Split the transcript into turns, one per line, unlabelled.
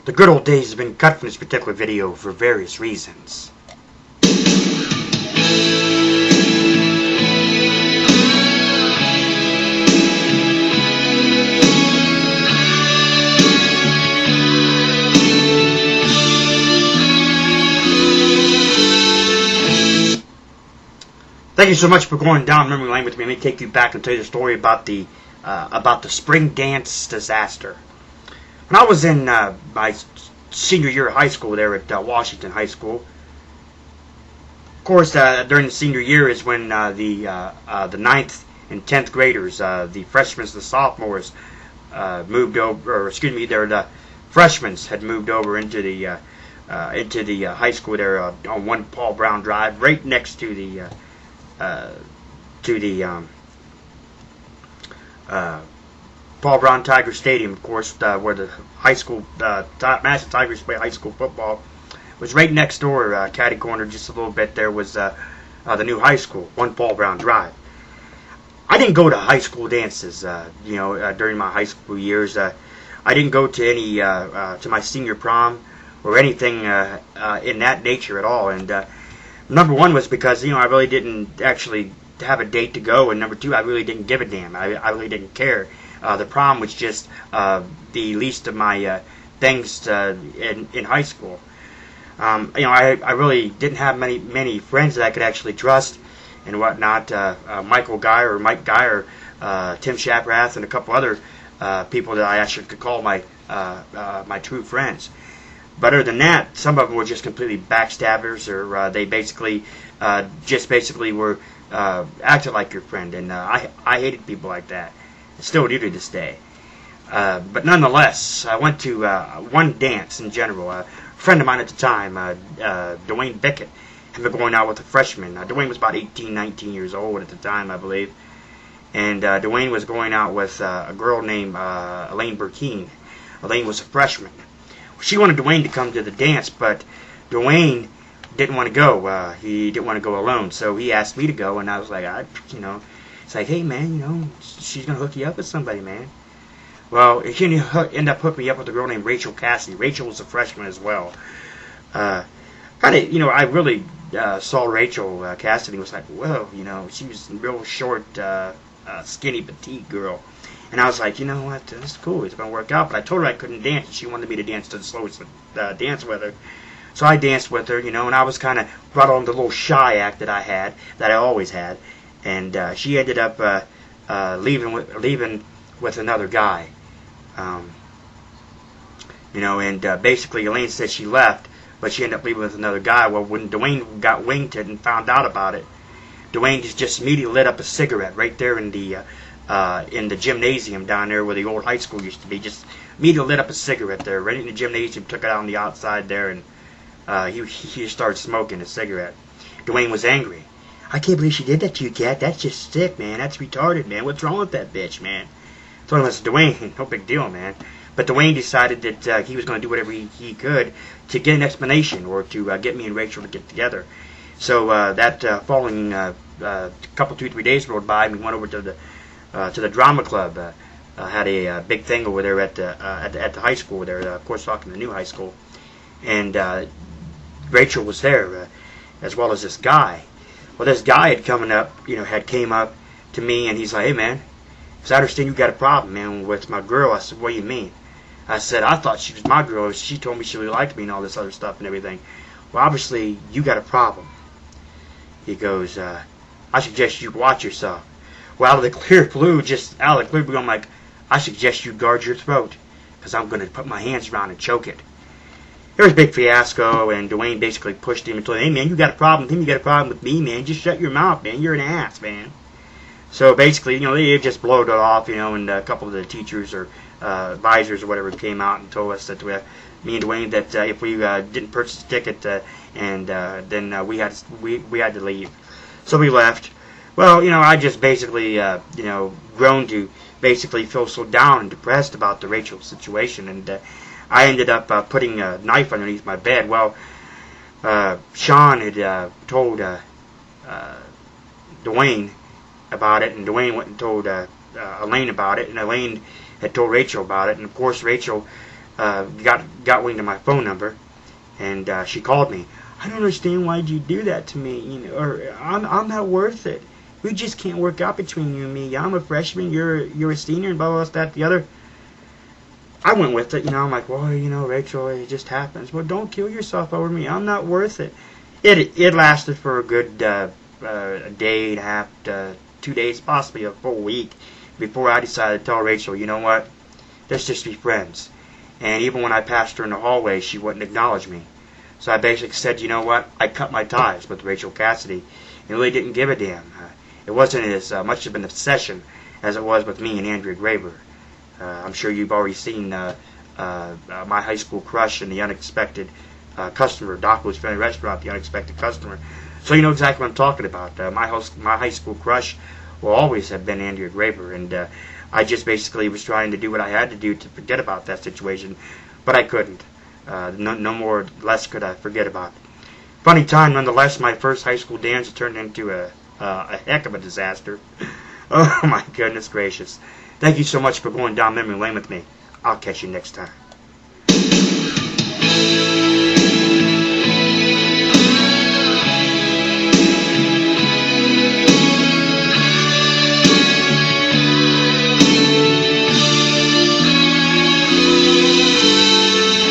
The good old days have been cut from this particular video for various reasons. Thank you so much for going down memory lane with me. Let me take you back and tell you the story about the spring dance disaster. When I was in my senior year of high school there at Washington High School, of course, during the senior year is when the ninth and 10th graders, the freshmen and the sophomores, moved over, or excuse me, the freshmen had moved over into the high school there on 1 Paul Brown Drive, right next to the Paul Brown Tiger Stadium, of course, where the high school, Madison Tigers play high school football. It was right next door, catty corner, just a little bit. There was the new high school, 1 Paul Brown Drive. I didn't go to high school dances, during my high school years. I didn't go to any to my senior prom or anything in that nature at all. And number one was because I really didn't actually have a date to go, and number two, I really didn't give a damn. I really didn't care. The prom was just the least of my things in high school. I really didn't have many friends that I could actually trust and whatnot. Michael Guy or Mike Guy or Tim Shaprath and a couple other people that I actually could call my true friends. But other than that, some of them were just completely backstabbers, or they basically were acted like your friend, and I hated people like that. I still do to this day. But nonetheless, I went to one dance in general. A friend of mine at the time, Dwayne Bickett, had been going out with a freshman. Dwayne was about 18, 19 years old at the time, I believe. And Dwayne was going out with a girl named Elaine Burkeen. Elaine was a freshman. She wanted Dwayne to come to the dance, but Dwayne didn't want to go. He didn't want to go alone, so he asked me to go, and I was like, it's like, hey, man, she's going to hook you up with somebody, man. Well, he ended up hooking me up with a girl named Rachel Cassidy. Rachel was a freshman as well. I really saw Rachel Cassidy and was like, whoa, she was a real short, skinny, petite girl. And I was like, you know what, that's cool, it's going to work out. But I told her I couldn't dance, and she wanted me to dance to the slowest dance with her. So I danced with her, and I was kind of brought on the little shy act that I always had. And she ended up leaving with another guy. Basically Elaine said she left, but she ended up leaving with another guy. Well, when Dwayne got winged and found out about it, Dwayne just immediately lit up a cigarette right there in the gymnasium down there where the old high school used to be. Just immediately lit up a cigarette there right in the gymnasium, took it out on the outside there, and he started smoking a cigarette. Dwayne was angry. I can't believe she did that to you, Cat. That's just sick, man. That's retarded, man. What's wrong with that bitch, man? So I said, Dwayne, no big deal, man. But Dwayne decided that he was going to do whatever he could to get an explanation or to get me and Rachel to get together. So that following couple, 2-3 days rolled by, and we went over to the drama club. Had a big thing over there at the high school there. Of course, talking the new high school, and Rachel was there as well as this guy. Well, this guy had came up to me, and he's like, hey, man, because I understand you got a problem, man, with my girl. I said, what do you mean? I said, I thought she was my girl. She told me she really liked me and all this other stuff and everything. Well, obviously, you got a problem. He goes, I suggest you watch yourself. Well, out of the clear blue, I'm like, I suggest you guard your throat, because I'm going to put my hands around and choke it. There was a big fiasco, and Dwayne basically pushed him and told him, hey, man, you got a problem with him, you got a problem with me, man. Just shut your mouth, man. You're an ass, man. So basically, they just blowed it off, and a couple of the teachers or advisors or whatever came out and told us that me and Dwayne, that if we didn't purchase a ticket, then we had to leave. So we left. Well, I just basically, grown to basically feel so down and depressed about the Rachel situation, and I ended up putting a knife underneath my bed. Well, Sean had told Dwayne about it, and Dwayne went and told Elaine about it, and Elaine had told Rachel about it, and of course Rachel got wind of my phone number, and she called me. I don't understand why'd you do that to me, or I'm not worth it. We just can't work out between you and me. I'm a freshman, you're a senior, and blah blah blah, that the other. I went with it, I'm like, well, Rachel, it just happens. Well, don't kill yourself over me. I'm not worth it. It lasted for a good a day and a half, 2 days, possibly a full week, before I decided to tell Rachel, you know what, let's just be friends. And even when I passed her in the hallway, she wouldn't acknowledge me. So I basically said, you know what, I cut my ties with Rachel Cassidy and really didn't give a damn. It wasn't as much of an obsession as it was with me and Andrea Graber. I'm sure you've already seen my high school crush and the unexpected customer, Doc Lou's Family Restaurant, the unexpected customer. So you know exactly what I'm talking about. My high school crush will always have been Andrea Graber, and I just basically was trying to do what I had to do to forget about that situation, but I couldn't. No more, less could I forget about it. Funny time, nonetheless. My first high school dance turned into a heck of a disaster. Oh my goodness gracious. Thank you so much for going down memory lane with me. I'll catch you next time.